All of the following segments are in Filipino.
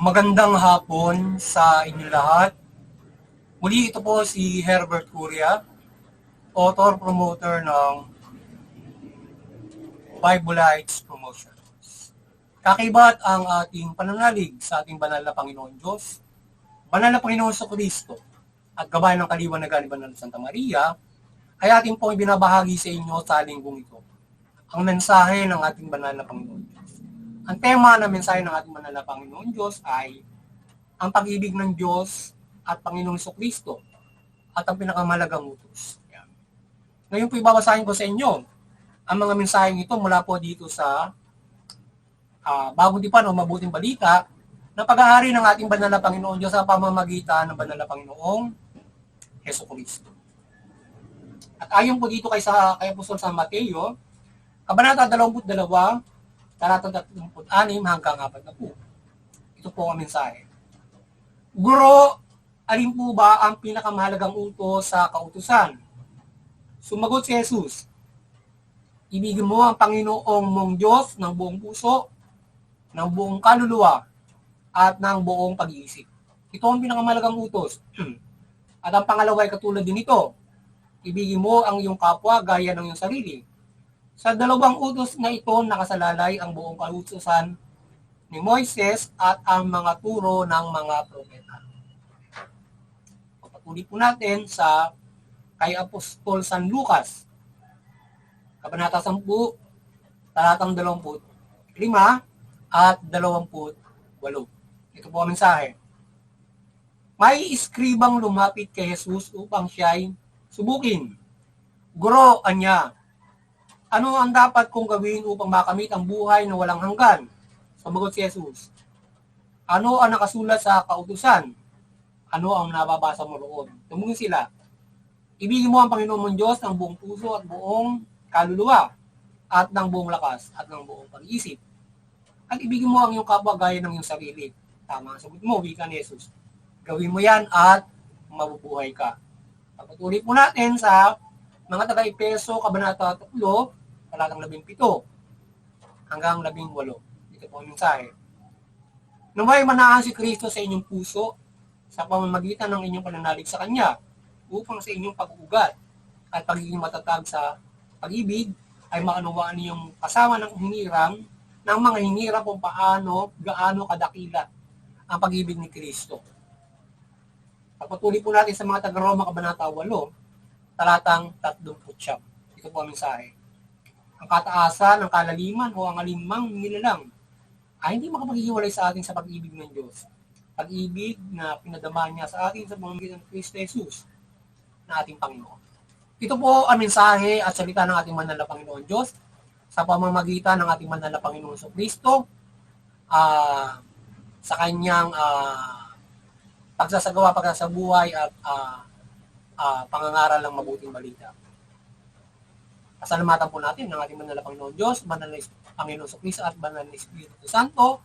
Magandang hapon sa inyo lahat. Muli ito po si Herbert Curia, author promoter ng Biblites Promotions. Kakibat ang ating pananalig sa ating banal na Panginoon Diyos, banal na Panginoon Kristo, at gabay ng kaliwanagan ni Banal Santa Maria, ay ating pong ibinabahagi sa inyo sa linggong ito. Ang mensahe ng ating banal na Panginoon Diyos. Ang tema ng mensahe ng ating banal na Panginoon Diyos ay ang pag-ibig ng Diyos at Panginoong Kristo at ang pinakamahalagang utos. Yan. Ngayon po ibabasahin ko sa inyo ang mga mensaheng ito mula po dito sa Bagong Tipan o Mabuting Balita na pag-aari ng ating banal na Panginoon Diyos sa pamamagitan ng banal na Panginoong Jesucristo. At ayon po dito kay Apostol San Mateo, Kabanata 22, talatang 36 hanggang 40. Ito po ang mensahe. Guro, alin po ba ang pinakamahalagang utos sa kautusan? Sumagot si Jesus, ibigin mo ang Panginoong mong Diyos ng buong puso, ng buong kaluluwa, at ng buong pag-iisip. Ito ang pinakamahalagang utos. At ang pangalawa ay katulad din ito, ibigin mo ang iyong kapwa gaya ng iyong sarili. Sa dalawang utos na ito nakasalalay ang buong kautusan ni Moises at ang mga turo ng mga propeta. Pagpatuloy po natin sa kay Apostol San Lucas, Kabanata 10, talatang 25 at 28. Ito po ang mensahe. May iskribang lumapit kay Jesus upang siya'y subukin. Guro, anya, ano ang dapat kong gawin upang makamit ang buhay na walang hanggan? Sumagot si Jesus. Ano ang nakasulat sa kautusan? Ano ang nababasa mo roon? Tumungin sila. Ibigin mo ang Panginoon mong Diyos ng buong puso at buong kaluluwa at ng buong lakas at ng buong pag-iisip. At ibigin mo ang iyong kapwa gaya ng iyong sarili. Tama ang sagot mo, wika ni Jesus. Gawin mo yan at mabubuhay ka. Pagpatuloy po natin sa mga taga-Epeso, Kabanata 3, talatang 17 hanggang 18. Ito po ang mensahe. Naway manahan si Kristo sa inyong puso sa pamamagitan ng inyong pananalig sa Kanya upang sa inyong pag-uugat at pagiging matatag sa pag-ibig ay maunawaan niyong kasama ng mga hinirang kung gaano kadakila ang pag-ibig ni Kristo. Pagpatuloy po natin sa mga taga-Roma, Kabanata 8, talatang 39. Ito po ang mensahe. Ang kataasan, ang kalaliman o ang alimang nilalang ay hindi makapaghiwalay sa atin sa pag-ibig ng Diyos. Pag-ibig na pinadama niya sa atin sa pamamagitan ng Kristo Jesus na ating Panginoon. Ito po ang mensahe at salita ng ating banal na Panginoon Diyos sa pamamagitan ng ating banal na Panginoon Kristo sa kanyang pagsasabuhay at pangangaral ng mabuting balita. Pasalamatan po natin ng ating banal na Panginoon Diyos, banal na Panginoon Kristo at banal na Espiritu Santo,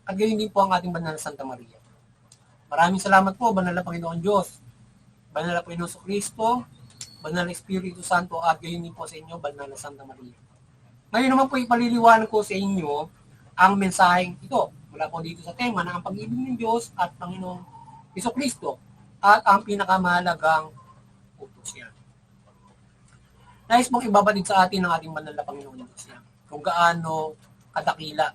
at gayon din po ang ating banal na Santa Maria. Maraming salamat po, banal na Panginoon Diyos, banal na Panginoon Kristo, banal na Espiritu Santo, at gayon din po sa inyo, banal na Santa Maria. Ngayon naman po ipaliliwanag ko sa inyo ang mensaheng ito, mula po dito sa tema na ang pag-ibig ng Diyos at Panginoong Kristo at ang pinakamahalagang utos yan. Nais mong ibabatid sa atin ng ating banal na Panginoon Diyos yan. Kung gaano kadakila,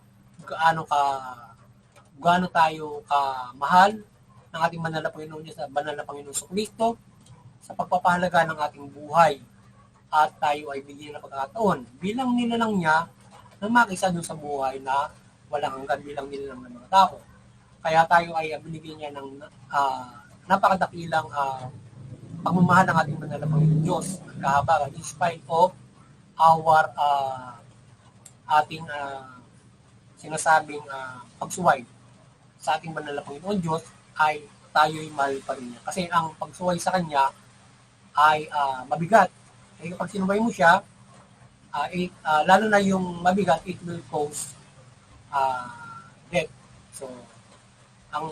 gaano tayo kamahal ng ating banal na Panginoon Diyos at banal na Panginoon Kristo sa pagpapahalaga ng ating buhay at tayo ay bigyan ng pagkakataon bilang nilalang niya na makisa doon sa buhay na walang hanggan bilang nilalang ng mga tao. Kaya tayo ay binigyan niya ng napakadakilang pagmamahal ng ating banal na Panginoon Diyos kahabagan in spite of our ating sinasabing pagsuway sa ating banal na Panginoon Diyos ay tayo'y mahal pa rin niya. Kasi ang pagsuway sa Kanya ay mabigat. Kaya kapag sinuway mo siya, lalo na yung mabigat, it will cause death. So,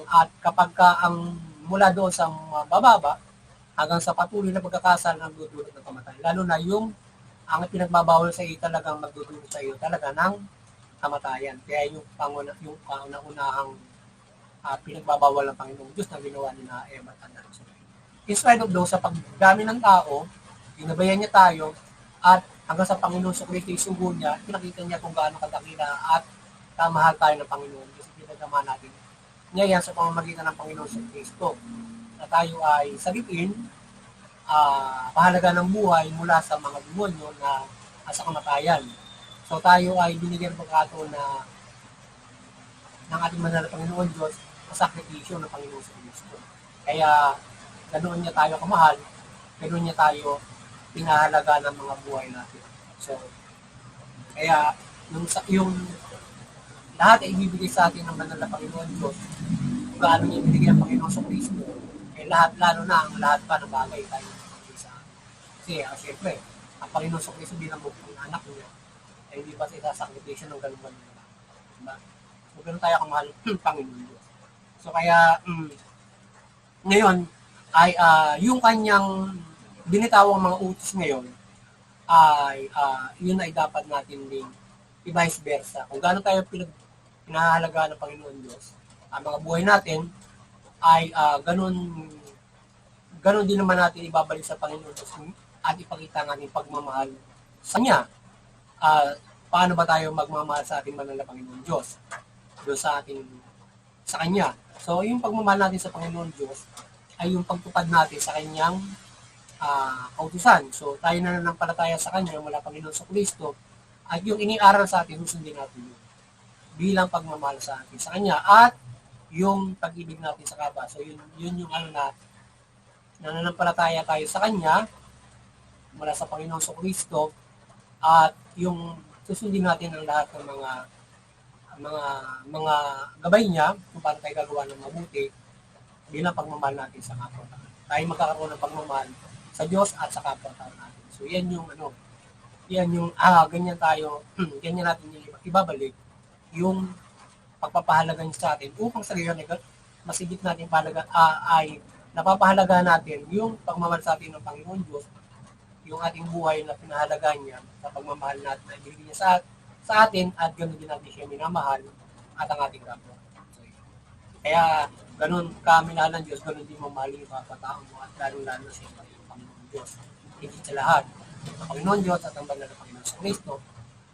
at kapag ang mula doon sa mababa, hanggang sa patuloy na pagkakasal ang dudulot ng kamatayan. Lalo na yung ang pinagbabawal sa iyo talagang magdudulot sa iyo talaga ng kamatayan. Kaya yung kauna-unahang pinagbabawal ng Panginoong Diyos na ginawa ni na Eva at Adan. So, in spite of those, sa pagdami ng tao, ginabayan niya tayo, at hanggang sa Panginoon sa Kristo isugo niya, pinakita niya kung gaano kadakila at kamahal tayo ng Panginoon. Kasi pinagdama natin niya yan sa pamamagitan ng Panginoon sa Kristo, na tayo ay salipin, pahalaga ng buhay mula sa mga demonyo na sa kamatayan. So tayo ay binigyan ng pagkakataon na ng ating banal na Panginoon Diyos sa sakripisyo ng Panginoon sa Kristo. Kaya ganoon niya tayo kamahal, ganoon niya tayo pinahalaga ng mga buhay natin. So, kaya yung lahat ay ibibigay sa atin ng banal na Panginoon Diyos, kung gaano niya ibigay ang Panginoon sa Kristo, eh lahat, lalo na ang lahat pa ng bagay tayo ibigay sa atin. Kasi, siyempre, ang Panginoon sa Kristo bilang buong anak niya, ay hindi ba sa isasakripisyo ng ganun nila. Diba? So, ganun tayo kamahal ng Panginoon Diyos. So, kaya, ngayon, ay yung kanyang binitawang mga utos ngayon, ay yun ay dapat natin din i-vice versa. Kung gaano tayo pinahalaga ng Panginoon Diyos, ang mga buhay natin ay ganun din naman natin ibabalik sa Panginoon Diyos at ipakita ng ating pagmamahal sa Kanya. Paano ba tayo magmamahal sa ating banal na Panginoon Diyos? Doon sa Kanya. So, yung pagmamahal natin sa Panginoon Diyos ay yung pagtupad natin sa Kanyang kautusan. So, tayo na nanampalataya sa Kanya mula Panginoon sa Kristo, at yung iniaral sa atin, susundin natin yun bilang pagmamahal sa atin sa Kanya at yung pag-ibig natin sa kapwa. So, yun yung na nananampalataya tayo sa Kanya mula sa Panginoon sa Kristo, at yung susundin natin ang lahat ng mga gabay niya kung paano tayo gagawa ng mabuti bilang pagmamahal natin sa kapwa. Tayo magkakaroon ng pagmamahal sa Diyos at sa kapwa-tao natin. So, yan yung ganyan natin yung ibabalik yung pagpapahalaga niya sa atin upang sa gayon masigit natin ay napapahalaga natin yung pagmamahal sa atin ng Panginoon Diyos, yung ating buhay na pinahalaga niya sa pagmamahal natin na ibigay niya sa atin, at ganoon din natin siya minamahal at ang ating kapwa. So, kaya ganun kami ng Diyos, ganun din mamahalin yung kapatao mo, at lalo-lalo siya yung Panginoon Diyos. Hindi sa lahat. Ang Panginoon Diyos at ang banal na Panginoon sa Kristo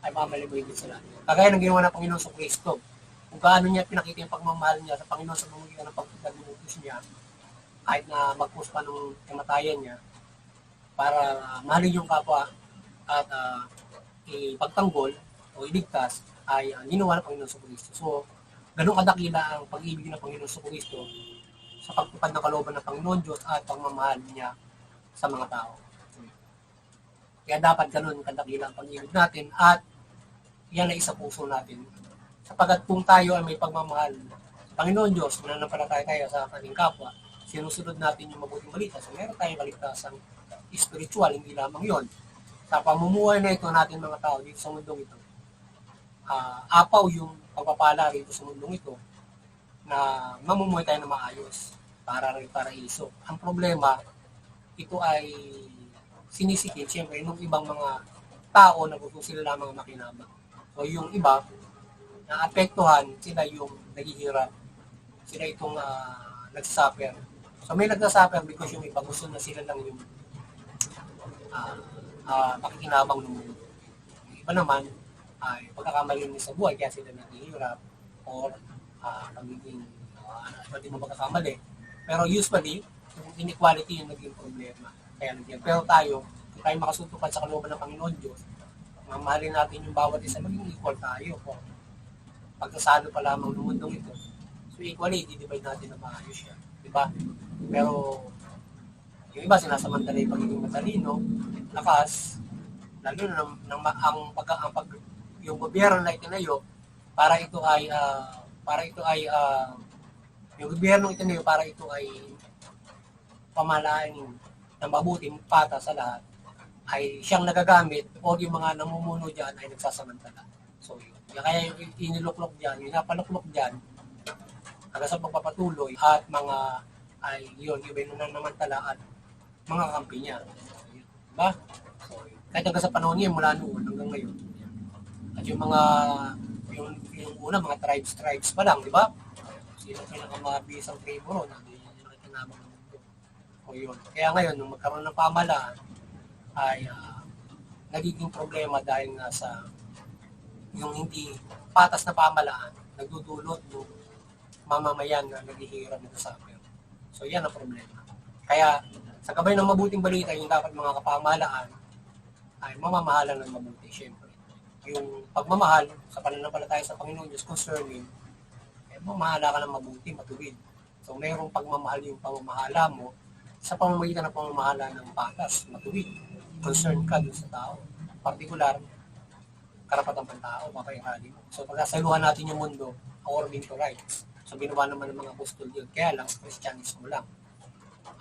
ay mamalimuhin din sila. Kagaya ng ginawa ng Panginoon sa Kristo, kung gaano niya pinakita yung pagmamahal niya sa Panginoon sa pamamagitan ng pagtutag ng utos niya, kahit na magpus pa nung kamatayan niya, para mahalin yung kapwa at ipagtanggol o iligtas, ay ginawa ng Panginoon sa Kristo. So, ganun kadakila ang pag-ibig ng Panginoon sa Kristo sa pagtupad ng kalooban ng Panginoon Diyos at pagmamahal niya sa mga tao. Kaya dapat ganun kadakila ang pag-ibig natin, at yan ay isa puso natin. Sapagat kung tayo ay may pagmamahal sa Panginoon Diyos, mananampalataya tayo sa ating kapwa, sinusunod natin yung mabuting balita. So, meron tayong kaligtasang spiritual, hindi lamang yon. Sa pamumuhay na ito natin mga tao dito sa mundong ito, apaw yung pagpapala rito sa mundong ito na mamumuhay tayo na maayos para rin paraiso. Ang problema, ito ay sinisikip siyempre ng ibang mga tao na gusto sila lamang makinabang. So yung iba, naapektuhan, sila yung naghihirap, sila itong nagsasuffer. So may nagsasuffer because yung iba gusto na sila lang yung makikinabang ng mundo. Yung iba naman ay pagkakamali nila sa buhay kaya sila naghihirap or pagiging pwede mo pagkakamali. Pero usually, yung inequality yung naging problema. Kaya nandiyan. Pero tayo, kung tayo makasutukan sa kalooban ng Panginoon Diyos, mamahalin natin yung bawat isa, maging equal tayo. Pagkasalo pa lamang ng mundong ito. So equally, i-divide natin na maayos siya. Diba? Pero, yung iba sinasamantala yung pagiging matalino, lakas, lalo na yung gobyerno na itinayo, para ito ay yung gobyerno itinayo para ito ay pamahalaan ng mabuting pata sa lahat, ay siyang nagagamit, o yung mga namumuno dyan ay nagsasamantala. So yun. Kaya yung iniluklok dyan, yung napaluklok dyan, hanggang sa pagpapatuloy at mga ay yun, yung nanamantala at mga kampi niya. Diba? So, kahit hanggang sa panahon niya, mula noon hanggang ngayon. At yung mga, yung una, mga tribes pa lang, di ba? sino pinakamabisang tribo ron, hindi yun yung nakikinabang ng mundo. O yun. Kaya ngayon, nung magkaroon ng pamahalaan, ay nagiging problema dahil nga sa yung hindi patas na pamahalaan, nagdudulot yung mamamayan na naghihirap nito sa akin. So yan ang problema. Kaya sa gabay ng mabuting balita, yung dapat mga kapamahalaan ay mamamahalan ng mabuti, syempre. Yung pagmamahal sa pananampalataya sa Panginoon Diyos concerning, mamahala ka ng mabuti, matuwid. So mayroong pagmamahal yung pamamahala mo sa pamamagitan ng pamamahala ng patas, matuwid. Concern ka dun sa tao. Partikular, karapatang pantao, papairali mo. So pagkasaluhan natin yung mundo, according to rights. So ginawa naman ng mga apostol yun. Kaya lang, Christianismo lang.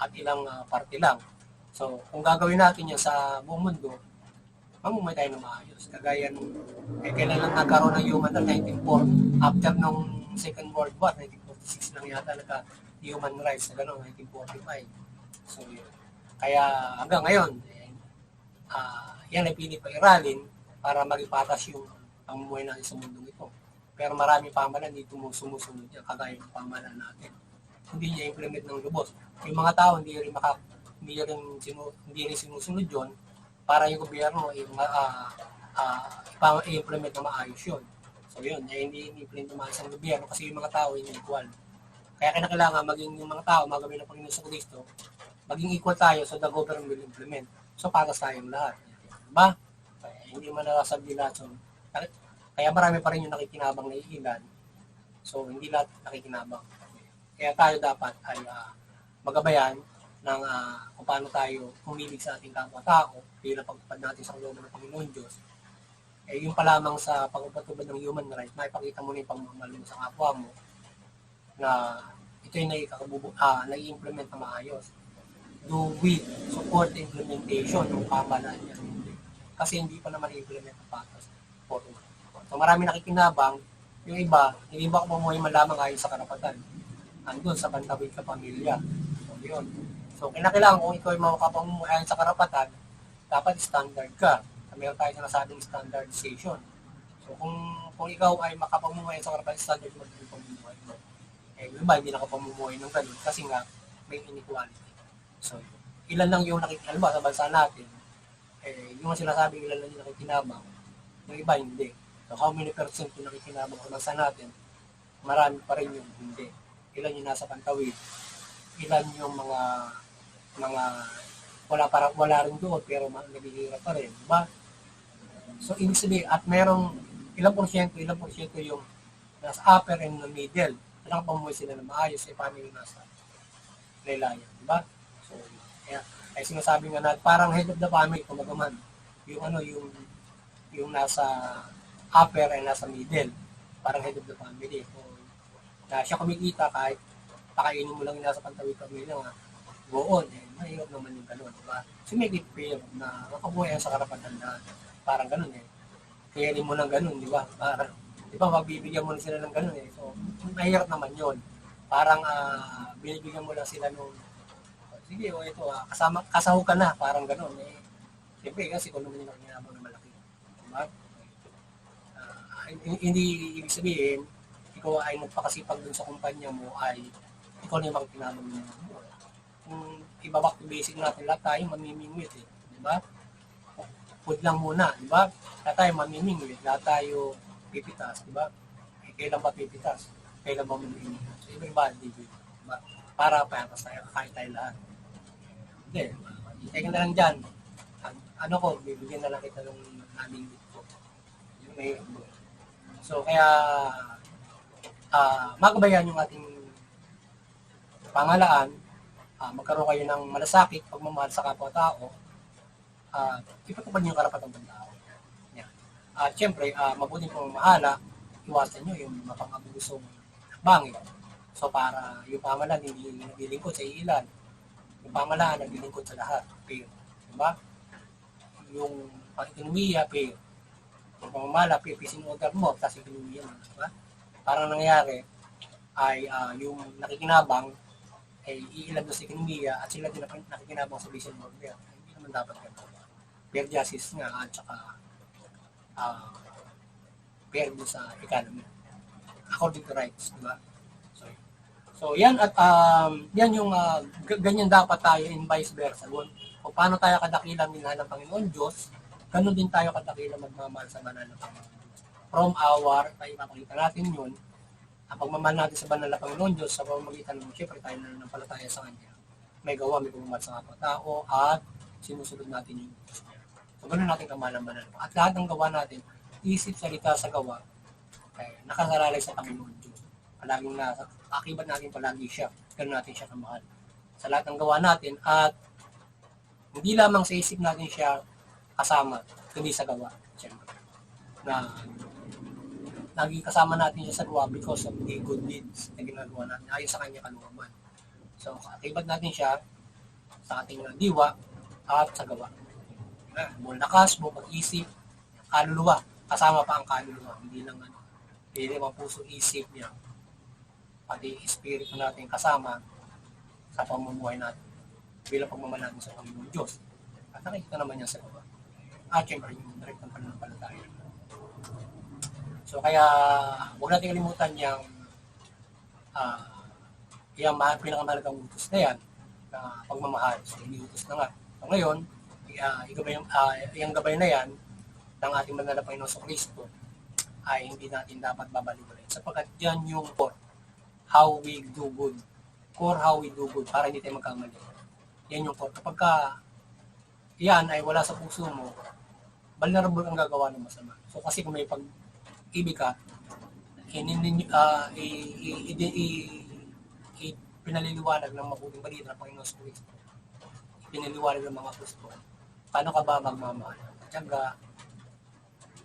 At ilang parte lang. So kung gagawin natin yan sa buong mundo, mamumay tayo ng maayos. Kagaya nung, kailan lang nagkaroon ng human at 1940, after nung Second World War, 1946 lang yata human rights na gano'n, 1945. So yun. Kaya hanggang ngayon, yan ay pili pa iralin para maging patas yung pamumuhay natin sa mundong ito. Pero marami pamahalaan dito sumusunod niya, kagaya ng pamahalaan natin. Hindi niya implement ng lubos. Yung mga tao hindi rin sinusunod yun para yung gobyerno i-implement na maayos yun. So yun, hindi i-implement na maayos ang gobyerno kasi yung mga tao hindi equal. Kaya kailangan maging yung mga tao, magawin ng Panginoon sa Kristo, maging equal tayo so the government will implement. So patas tayong lahat. Diba? Kaya, hindi man nakasabi lahat. So, kaya marami pa rin yung nakikinabang na ilan. So hindi lahat nakikinabang. Kaya tayo dapat ay magabayan ng kung paano tayo humilig sa ating kapwa-tao bilang pagtupad natin sa kalooban ng Panginoon Diyos. Yung pa lamang sa pagpapatubad ng human rights, maipakita mo na yung pagmamahal mo sa kapwa mo na ito yung nai-implement na maayos. Do with support the implementation ng pamahalaan niya. Kasi hindi pa naman i-implement ang patas. So marami nakikinabang, yung iba, hindi ba kumuhay malamang ayon sa karapatan. Andun sa bantawid ka pamilya. So yun. So kailangan kung ikaw ay makapamumuhay ayon sa karapatan, dapat standard ka. Meron tayo sinasabing standardization. So kung ikaw ay makapamumuhay sa karapatan, standard mo yung pamumuhay mo. Iba hindi nakapamumuhay ng ganun kasi nga may inequality. So ilan lang yung nakikinabang sa bansa natin, yung sinasabing ilan lang yung nakikinabang, yung iba hindi. So how many percent yung nakikinabang sa bansa natin, marami pa rin yung hindi. Ilan yung nasa pantawid, ilan yung mga wala rin doon pero naghihirap pa rin, diba? So ibig sabihin, at merong ilang porsyento yung nasa upper and the middle, nakapamumuhay sila na maayos, paano yung nasa laylayan, diba? So kaya ay sinasabi nga natin, parang head of the family, kumbaga man, yung nasa upper and nasa middle, parang head of the family. So, na siya kumikita kahit pakainin mo lang yung nasa pantawid pamilya nga, go on, mahirap naman yung gano'n, diba? So, make it fair na makabuhay sa karapatan na parang gano'n Kaya mo lang gano'n, di ba? Parang, di ba, magbibigyan mo na sila ng gano'n So, mahirap naman yon. Parang, binibigyan mo lang sila nung, sige, ito, kasaho ka na, parang gano'n Siyempre, kasi kung naman yung nakinabang na malaki. Diba? Hindi ibig sabihin, ikaw ay nagpakasipag dun sa kumpanya mo ay ikaw na yung makikinabang mo. Kung iba-back to basic natin, lahat tayo mamimingwit di ba? Food lang muna, di ba? Lahat tayo mamimingwit, lahat tayo pipitas, di ba? Kailan ba pipitas? Kailan ba mamimingwit? So, everybody, di ba? Para tayo, kakain tayo lahat. Hindi, teka na lang dyan. Bibigyan na lang kita ng aming dito. Yung may So, kaya magabayan yung ating pangalaan, magkaroon kayo ng malasakit, pagmamahal sa kapwa-tao, ipatupad yung karapatang pantao. Yan. At syempre, mabuting pamamahala, iwasan nyo yung mapang-abusong bangit. So, para yung pamahalaan hindi naglilingkod sa ilan, yung pamahalaan naglilingkod sa lahat. Pero, diba? Yung pang-ekonomiya, pero yung pamamahala, pipisin order mo, tapos ekonomiya mo, diba? Parang nangyari ay yung nakikinabang ay iilan doon sa ekonomiya at sila din nakikinabang sa vision order. Hindi naman dapat ganito. Fair justice nga at saka fair doon sa economy. According to rights, diba? So, So yan at yan yung ganyan dapat tayo in vice versa. Kung paano tayo kadakila minahal ng Panginoon Diyos, ganun din tayo kadakila magmamahal sa banal na Panginoon Diyos. From our, tayo ipapakita natin yun, ang pagmamahal natin sa banal na Panginoon Diyos sa pamamagitan ng siyempre tayo na nanampalataya sa Kanya. May gawa, may pagmamahal sa kapwa-tao at sinusunod natin yung Diyos niya. So ganun natin kamahal ang banal. At lahat ng gawa natin, isip, salita sa gawa, ay nakasalalay sa Panginoon Diyos. Palaging nasa akibat natin palagi siya. Ganun natin siya kamahal. Sa lahat ng gawa natin at hindi lamang sa isip natin siya kasama, kundi sa gawa. Siyempre. Na naging kasama natin siya sa gawa because of the good deeds na ginagawa natin ayon sa kanya kalooban. So, akibat natin siya sa ating diwa at sa gawa. Buong lakas, buong pag-isip, kaluluwa. Kasama pa ang kaluluwa. Hindi lang puso isip niya. Pati espiritu natin kasama sa pamumuhay natin bilang pagmamahal natin sa Panginoon Diyos. At nakikita naman niya sa gawa. At syempre yung direktang pananampalataya. So kaya huwag natin kalimutan yung pinakamahalagang utos na yan na pagmamahal. So iniutos na nga. So ngayon, yung gabay na yan ng ating banal na Panginoon sa Kristo ay hindi natin dapat babalik-balik. Sapagkat yan yung core, how we do good. Core how we do good para hindi tayo magkamali. Yan yung core. Kapag yan ay wala sa puso mo, vulnerable ang gagawa ng masama. So kasi kung may pag-ibig ka, pinaliliwanag ng mabuting balita ng Panginoon sa Kristo. Pinaliliwanag ng mga Kristo. Paano ka ba magmamahal? Tiyaga,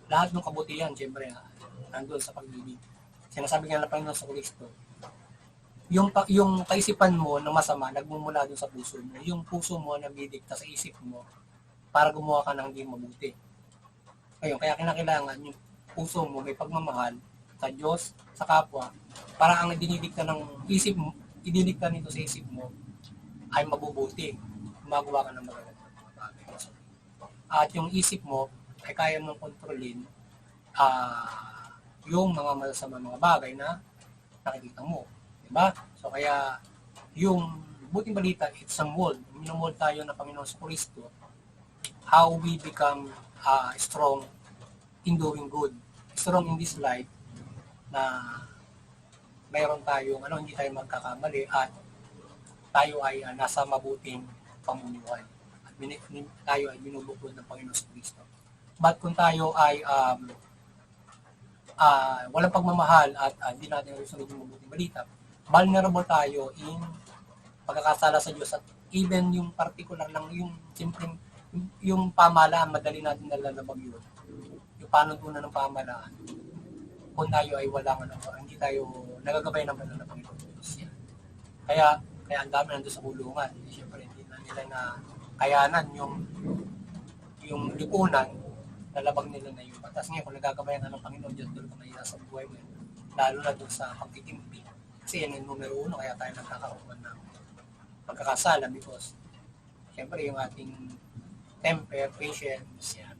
lahat ng kabutihan, siyempre, nandun sa pag-ibig. Sinasabi nga ng Panginoon sa Kristo, yung kaisipan mo ng masama, nagmumula dun sa puso mo. Yung puso mo nagdidikta sa isip mo para gumawa ka ng hindi mabuti. Ngayon, kaya kinakailangan yung puso mo may pagmamahal sa Diyos, sa kapwa, para ang dinidikta ng isip mo, ididikta nito sa isip mo ay mabubuti. Magawa ka ng magagandang mga bagay. At yung isip mo ay kaya mong kontrolin yung mga masasama mga bagay na nakikita mo. Diba? So kaya yung buting balita, it's a mold. Minamold tayo ng Panginoon sa Kristo. How we become strong in doing good. Strong in this life na mayroon tayong hindi tayo magkakamali at tayo ay nasa mabuting pamumuhay. At tayo ay binubuklod ng Panginoon sa Kristo. But kung tayo ay walang pagmamahal at hindi natin susunod yung mabuting balita, vulnerable tayo in pagkakasala sa Diyos at even yung particular lang, yung simpleng yung pamahalaan, madali natin nalalabag yun. Yung panuntunan ng pamahalaan, kung tayo ay walang hindi tayo nagagabay ng banal na Panginoon Diyos. Yan. Kaya ang dami nandun sa kulungan. Siyempre, hindi na nila na kayanan yung lipunan, nalabag nila na yung batas. Ngayon, kung nagagabayan ka ng Panginoon Diyos, doon ka mahirap sa buhay mo. Lalo na doon sa pagtitimpi. Kasi yan yung numero 1, kaya tayo nagkakaroon ng pagkakasala because siyempre yung ating temper, patience, yan,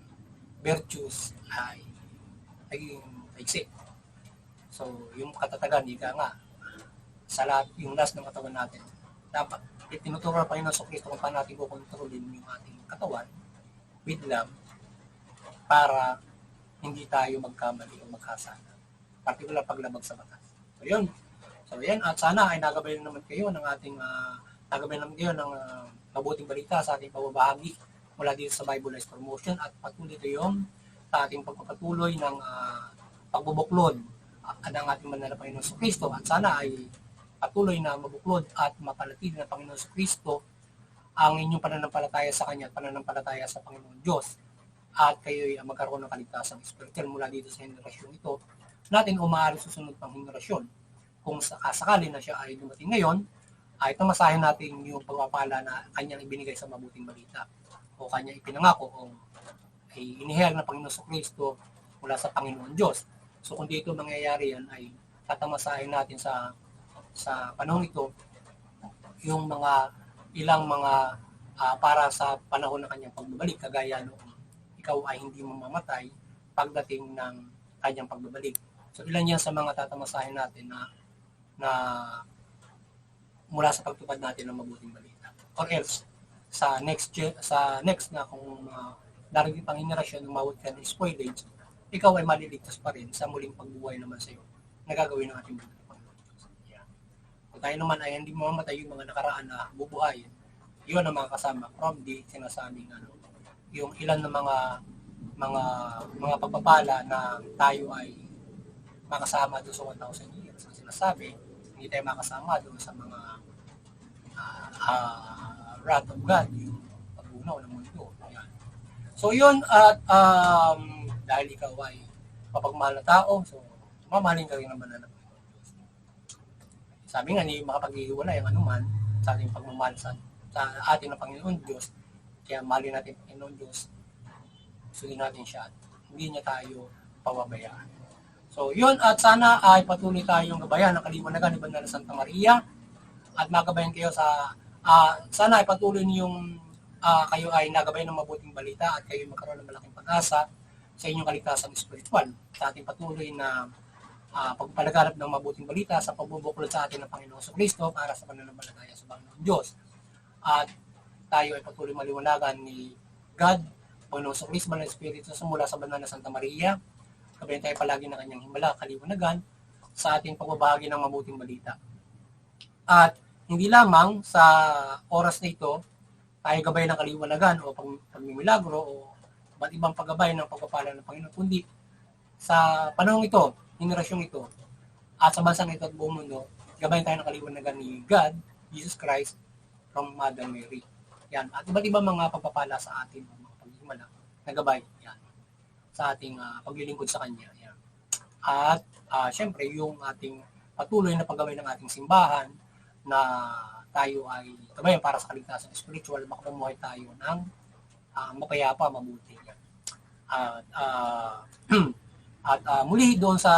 virtues ay naging tagsik. So, yung katatagan, ika nga, sa lahat, yung last ng katawan natin, dapat, tinuturo ng Panginoon sa Kristo kung paano natin kukontrolin yung ating katawan with love para hindi tayo magkamali o magkasala. Particular paglabag sa batas. So, yun. So, yan. At sana ay nagabayan naman kayo ng ating, mabuting balita sa ating pababahagi mula dito sa Bible Life Promotion at patuloy yung sa ating pagpapatuloy ng pagbubuklod ng ating banal na Panginoon sa Kristo at sana ay patuloy na mabuklod at mapanatili ng Panginoon sa Kristo ang inyong pananampalataya sa Kanya at pananampalataya sa Panginoon Diyos at kayo ay magkaroon ng kaligtasang spiritual mula dito sa henerasyon ito natin o maaaring susunod pang henerasyon. Kung sakali na siya ay dumating ngayon, ay tamasahin natin yung pagpapala na Kanyang ibinigay sa mabuting balita o Kanyang ipinangako o ay inihayag ng Panginoon sa Kristo mula sa Panginoon Diyos. So kung dito mangyayari yan ay tatamasahin natin sa panahon ito yung ilang mga para sa panahon ng Kanyang pagbabalik kagaya noong ikaw ay hindi mamamatay pagdating ng Kanyang pagbabalik. So ilan yan sa mga tatamasahin natin na mula sa pagtupad natin ng mabuting balita. Or else, sa next na kung darating pang henerasyon ng mawag ka ng spoilage, ikaw ay maliligtas pa rin sa muling pagbuhay naman sa iyo na gagawin ng ating buhay. Yeah. Kung tayo naman ay hindi mamamatay yung mga nakaraan na bubuhayin, yun ang mga kasama from the sinasabing yung ilan ng mga pagpapala na tayo ay makasama doon sa 1,000 years. Ang sinasabi, hindi tayo makasama doon sa mga wrath of God, yung pag-unaw ng mundo. Yan. So yun, at dahil ikaw ay mapagmahal na tao, so mamahalin ka rin naman na sabi nga, hindi makapaghihiwalay ang anuman sa ating pagmamahal sa ating na Panginoon Diyos. Kaya mahalin natin ang Panginoon Diyos, sundin natin siya at hindi niya tayo pababayaan. So yun, at sana ay patuloy tayong gabayan ng kaliwanagan ni Banal na Santa Maria at magabayan kayo sa sana ay patuloy niyong kayo ay nagabayan ng mabuting balita at kayo magkaroon ng malaking pag-asa sa inyong kaligtasan spiritual sa ating patuloy na pagpalaganap ng mabuting balita sa pagbubuklod sa atin ng Panginoon Kristo para sa pananampalataya sa Panginoon Diyos. At tayo ay patuloy maliwanagan ni God, Panginoon Kristo, Banal na Espiritu mula sa Banal na Santa Maria. Gabayan tayo palagi ng kanyang himala, kaliwanagan sa ating pagbabahagi ng mabuting balita. At hindi lamang sa oras na ito, tayo gabay ng kaliwanagan o pagmimilagro o ba't ibang paggabay ng pagpapala ng Panginoon, kundi sa panahong ito, henerasyong ito, at sa bansang ito at buong mundo, gabayan tayo ng kaliwanagan ni God, Jesus Christ, from Mother Mary. Yan. At iba't ibang mga pagpapala sa atin, mga paghihimala, na gabay, yan, sa ating paglilingkod sa Kanya. Yan. At syempre, yung ating patuloy na paggabay ng ating simbahan, na tayo ay gabayan para sa kaligtasan spiritual, makapumuhay tayo ng mapayapa, mabuti. Yan. At muli doon sa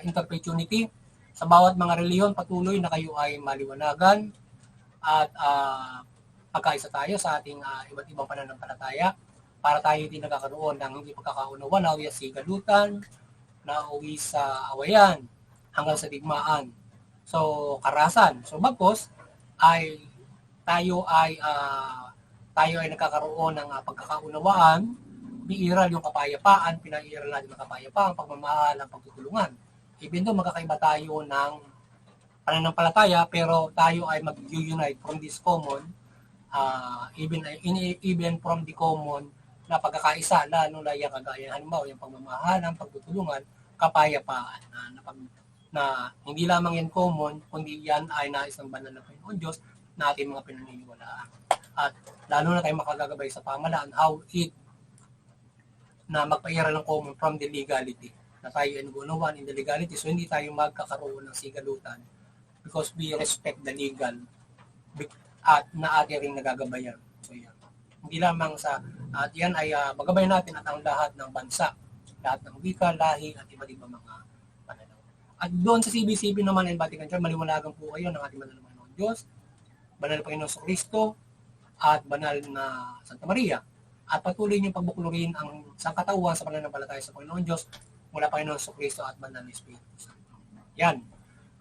interpetunity, sa bawat mga reliyon, patuloy na kayo ay maliwanagan at pagkaisa tayo sa ating iba't ibang pananampalataya para tayo din nagkakaroon ng hindi pagkakaunawan, nauwi sa sigalutan, nauwi sa awayan, hanggang sa digmaan. So, karasan. So, bagkos, ay tayo ay nagkakaroon ng pagkakaunawaan, biiral yung kapayapaan, pinairal natin ng kapayapaan, pagmamahal, ang pagtutulungan. Even though magkakaiba tayo ng pananampalataya, pero tayo ay mag-unite from this common, even from the common na pagkakaisa, lalo na yung kagaya, halimbawa yung pagmamahal, ang pagtutulungan, kapayapaan, na hindi lamang yan common, kundi yan ay nais ng banal na Panginoon Diyos na ating mga pinaniniwalaan. At lalo na tayo makagagabay sa pamalaan, how it na magpairal ng common from the legality. Na tayo ay nag-unawan in the legality, so hindi tayo magkakaroon ng sigalutan because we respect the legal at na ating rin nagagabayan. So yan. Hindi lamang at yan ay magabayan natin at ang lahat ng bansa, lahat ng wika, lahi, at iba't ibang mga pananaw. At doon sa CBCP naman and Vatican Church, maliwanagan po kayo ng ating banal na Panginoon Diyos, banal na Panginoon Kristo, at banal na Santa Maria. At patuloy niyong pagbuklurin ang sangkatauhan sa pananampalataya sa Panginoon Diyos mula Panginoon Kristo at Banal na Espiritu Santo. Yan.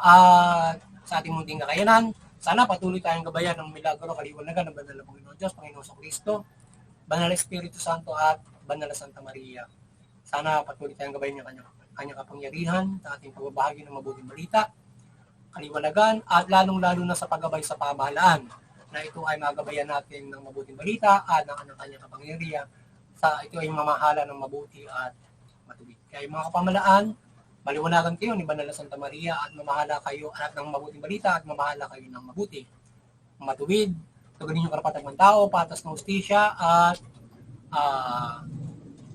At sa ating munting kakayanan, sana patuloy tayong gabayan ng milagro, kaliwanagan ng Banal na Panginoon Diyos, Panginoon Kristo, Banal na Espiritu Santo at Banal na Santa Maria. Sana patuloy tayong gabayan ng kanyang kapangyarihan sa ating pagbabahagi ng mabuting balita, kaliwanagan, at lalong-lalo na sa paggabay sa pamahalaan na ito ay magabayan natin ng mabuting balita at ng kanyang kapangyarihan sa ito ay mamahala ng mabuti at matuwid. Kaya mga kapamalaan, maliwanagan kayo ni Banal na Santa Maria at mamahala kayo at ng mabuting balita at mamahala kayo ng mabuti. Matuwid, tugunin yung karapatan ng tao, patas ng hustisya at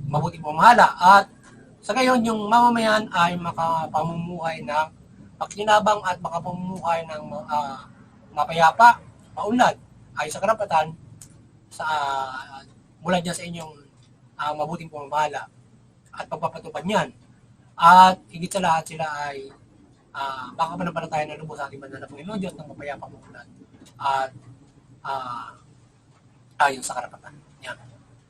mabuting pamahala. At sa gayon, yung mamamayan ay makapamumuhay ng pakinabang at makapamumuhay ng mapayapa, maunlad, ay sa karapatan mula dyan sa inyong mabuting pamamahala at pagpapatupad niyan. At higit sa lahat sila ay baka pananampalataya na lubos sa ating banal na Panginoon Diyos ng mapayapa maunlad at ayon sa karapatan. Yan.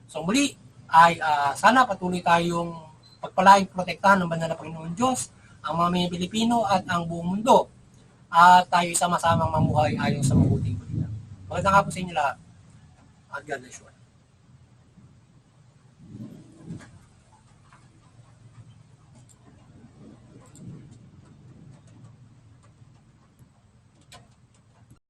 So muli ay sana patuloy tayong pagpalaing protektahan ng banal na Panginoon Diyos, ang mga Pilipino at ang buong mundo. at tayo sama-samang mamuhay ayon sa mabuting balita. Magandang hapon sa inyo lahat. At God bless you.